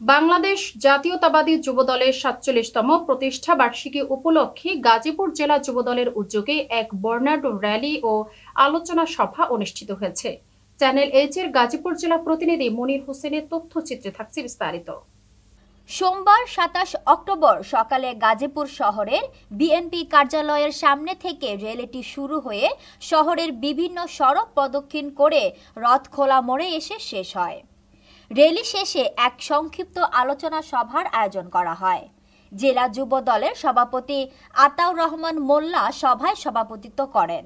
বাংলাদেশ জাতীয়তাবাদী যুবদলের ৪৭তম প্রতিষ্ঠা বার্ষিকী উপলক্ষে গাজীপুর জেলা যুবদলের উদ্যোগে এক বর্ণাঢ্য র্যালি ও আলোচনা সভা অনুষ্ঠিত হয়েছে। চ্যানেল এইচ এর গাজীপুর জেলা প্রতিনিধি মনির হোসেনের তথ্যচিত্রে থাকছে বিস্তারিত। সোমবার ২৭ অক্টোবর সকালে গাজীপুর শহরের বিএনপি কার্যালয়ের সামনে থেকে র্যালিটি শুরু হয়ে শহরের বিভিন্ন সড়ক প্রদক্ষিণ করে রথখোলা মোড়ে এসে শেষ হয়। র্যালি শেষে এক সংক্ষিপ্ত আলোচনা সভার আয়োজন করা হয়। জেলা যুব দলের সভাপতি আতাউর রহমান মোল্লা সভায় সভাপতিত্ব করেন।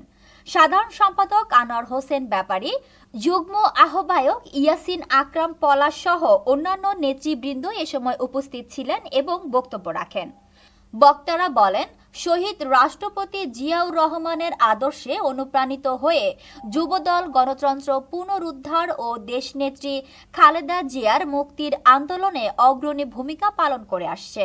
সাধারণ সম্পাদক আনোয়ার হোসেন ব্যাপারী, যুগ্ম আহ্বায়ক ইয়াসিন আকরাম পলাশ সহ অন্যান্য নেতৃবৃন্দ এ সময় উপস্থিত ছিলেন এবং বক্তব্য রাখেন। বক্তারা বলেন, শহীদ রাষ্ট্রপতি জিয়াউর রহমানের আদর্শে অনুপ্রাণিত হয়ে যুবদল গণতন্ত্র পুনরুদ্ধার ও দেশনেত্রী খালেদা জিয়ার মুক্তির আন্দোলনে অগ্রণী ভূমিকা পালন করে আসছে।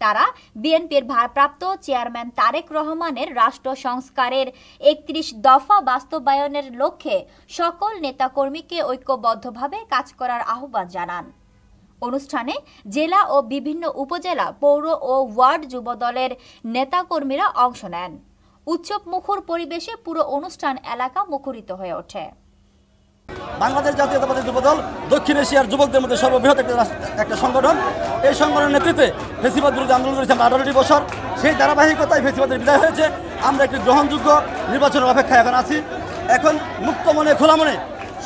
তারা বিএনপির ভারপ্রাপ্ত চেয়ারম্যান তারেক রহমানের রাষ্ট্র সংস্কারের ৩১ দফা বাস্তবায়নের লক্ষ্যে সকল নেতাকর্মীকে ঐক্যবদ্ধভাবে কাজ করার আহ্বান জানান। অনুষ্ঠানে জেলা ও বিভিন্ন উপজেলা, পৌর ও ওয়ার্ড যুবদলের নেতাকর্মীরা অংশ নেন। উৎসব মুখর পরিবেশে পুরো অনুষ্ঠান এলাকা মুখরিত হয়ে ওঠে। বাংলাদেশ জাতীয়তাবাদী যুবদল দক্ষিণ এশিয়ার যুবকদের মধ্যে সর্ববৃহৎ একটা সংগঠন। এই সংগঠনের নেতৃত্বে ফেসিবাদ বিরোধী আন্দোলন করেছে 18টি বছর। সেই ধারাবাহিকতায় ফেসিবাদের বিদায় হয়েছে। আমরা একটি গ্রহণযোগ্য নির্বাচনের অপেক্ষায় এখন আছি। এখন মুক্ত মনে, খোলা মনে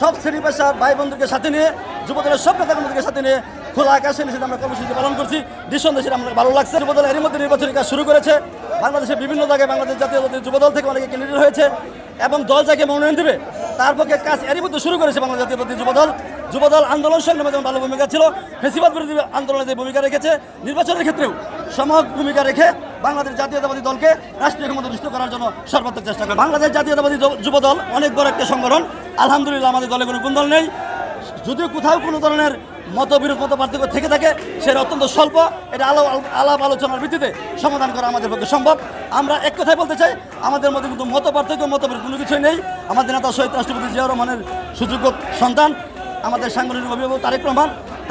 সব শ্রেণী পেশার ভাই বন্ধুকে সাথে নিয়ে, যুবদলের সব নেতাকর্মীদেরকে সাথে নিয়ে খোলা আকাশে নিষেধ আমরা কর্মসূচি পালন করছি। নিঃসন্দেহে আমরা ভালো লাগছে। যুবদল এরই মধ্যে নির্বাচনী কাজ শুরু করেছে। বাংলাদেশের বিভিন্ন জায়গায় বাংলাদেশ জাতীয়তাবাদী যুবদল থেকে অনেকে ক্যান্ডিডেট হয়েছে এবং দল যাকে মনোনয়ন দেবে তার পক্ষে কাজ এরই মধ্যে শুরু করেছে বাংলাদেশ জাতীয়তাবাদী যুবদল। যুবদল আন্দোলন সংগ্রামে যেমন ভালো ভূমিকা ছিল, ফেসিবাদ বিরোধী আন্দোলনে যে ভূমিকা রেখেছে, নির্বাচনের ক্ষেত্রেও সমগ্র ভূমিকা রেখে বাংলাদেশ জাতীয়তাবাদী দলকে রাষ্ট্রীয় ক্ষমতা নিশ্চিত করার জন্য সর্বাত্মক চেষ্টা করে। বাংলাদেশ জাতীয়তাবাদী যুবদল অনেক বড় একটা সংগঠন। আলহামদুলিল্লাহ আমাদের দলে কোনো কুন্দল নেই। যদিও কোথাও কোনো ধরনের মতবিরোধ, মত পার্থক্য থেকে থাকে, সেটা অত্যন্ত স্বল্প। এটা আলাপ আলোচনার ভিত্তিতে সমাধান করা আমাদের পক্ষে সম্ভব। আমরা এক কথাই বলতে চাই, আমাদের মধ্যে কিন্তু মত পার্থক্য, মতবিরোধ কোনো কিছুই নেই। আমাদের নেতা শহীদ রাষ্ট্রপতি জিয়াউর রহমানের সুযোগ্য সন্তান, আমাদের সাংগঠনিক অভিভাবক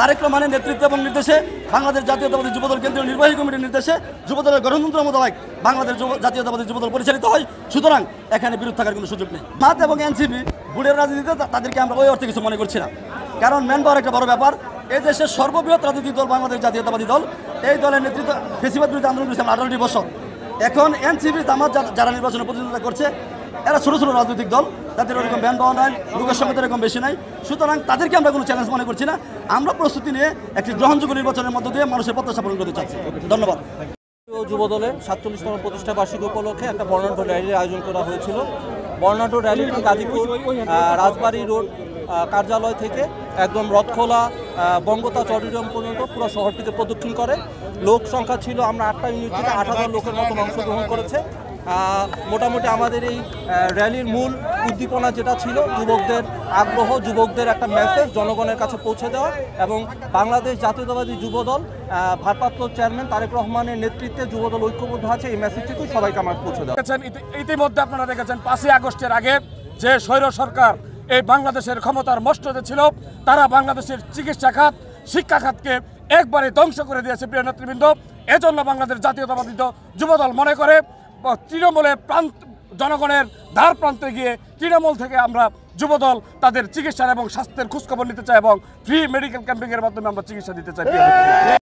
তারেক রহমানের নেতৃত্ব এবং নির্দেশে বাংলাদেশ জাতীয়তাবাদী যুবদল কেন্দ্রীয় নির্বাহী কমিটির নির্দেশে যুবদলের গণতন্ত্র মোতাবেক বাংলাদেশ জাতীয়তাবাদী যুবদল পরিচালিত হয়। সুতরাং এখানে বিরোধ থাকার কোনো সুযোগ নেই। মাত এবং এনসিপি বুড়ের রাজনীতিতে তাদেরকে আমরা ওই অর্থে কিছু মনে করছি না, কারণ ম্যান পাওয়ার একটা বড় ব্যাপার। এই দেশের সর্ববৃহৎ রাজনৈতিক দল বাংলাদেশ জাতীয়তাবাদী দল। এই দলের নেতৃত্ব ফেসিবাদ বিরোধী আন্দোলন করেছে 18টি বছর। এখন এনসিপি জামাত যারা নির্বাচনে প্রতিদ্বন্দ্বিতা করছে, এরা ছোটো ছোটো রাজনৈতিক দল, তাদের ওরকম ব্যান পাওয়া নাই, লোকের সংখ্যা এরকম বেশি নাই। সুতরাং তাদেরকে আমরা কোনো চ্যালেঞ্জ মনে করছি না। আমরা প্রস্তুতি নিয়ে একটি গ্রহণযোগ্য নির্বাচনের মধ্য দিয়ে মানুষের প্রত্যাশা পূরণ করতে চাচ্ছি। ধন্যবাদ। যুবদলের ৪৭তম প্রতিষ্ঠা বার্ষিকী উপলক্ষে একটা বর্ণাঢ্য র্যালির আয়োজন করা হয়েছিল। বর্ণাঢ্য র্যালিটি গাজীপুর রাজবাড়ী রোড কার্যালয় থেকে একদম রথখোলা বঙ্গতাজ অডিটোরিয়াম পর্যন্ত পুরো শহরটিতে প্রদক্ষিণ করে। লোক সংখ্যা ছিল, আমরা 8টা ইউনিট থেকে 8,000 লোকের মতো অংশগ্রহণ করেছে। মোটামুটি আমাদের এই র্যালির মূল উদ্দীপনা যেটা ছিল, যুবকদের আগ্রহ, যুবকদের একটা মেসেজ জনগণের কাছে পৌঁছে দেওয়া এবং বাংলাদেশ জাতীয়তাবাদী যুবদল ভারপ্রাপ্ত চেয়ারম্যান তারেক রহমানের নেতৃত্বে যুবদল ঐক্যবদ্ধ আছে, এই মেসেজটুকু সবাইকে আমার পৌঁছে দেওয়া। ইতিমধ্যে আপনারা দেখেছেন 5ই আগস্টের আগে যে স্বৈর সরকার এই বাংলাদেশের ক্ষমতার মস্তদে ছিল, তারা বাংলাদেশের চিকিৎসা খাত, শিক্ষা খাতকে একবারে ধ্বংস করে দিয়েছে। প্রিয় নেতৃবৃন্দ, এজন্য বাংলাদেশ জাতীয়তাবাদী যুবদল মনে করে তৃণমূলের জনগণের ধার প্রান্তে গিয়ে তৃণমূল থেকে আমরা যুবদল তাদের চিকিৎসার এবং স্বাস্থ্যের খোঁজখবর নিতে চাই এবং ফ্রি মেডিকেল ক্যাম্পিংয়ের মাধ্যমে আমরা চিকিৎসা দিতে চাই।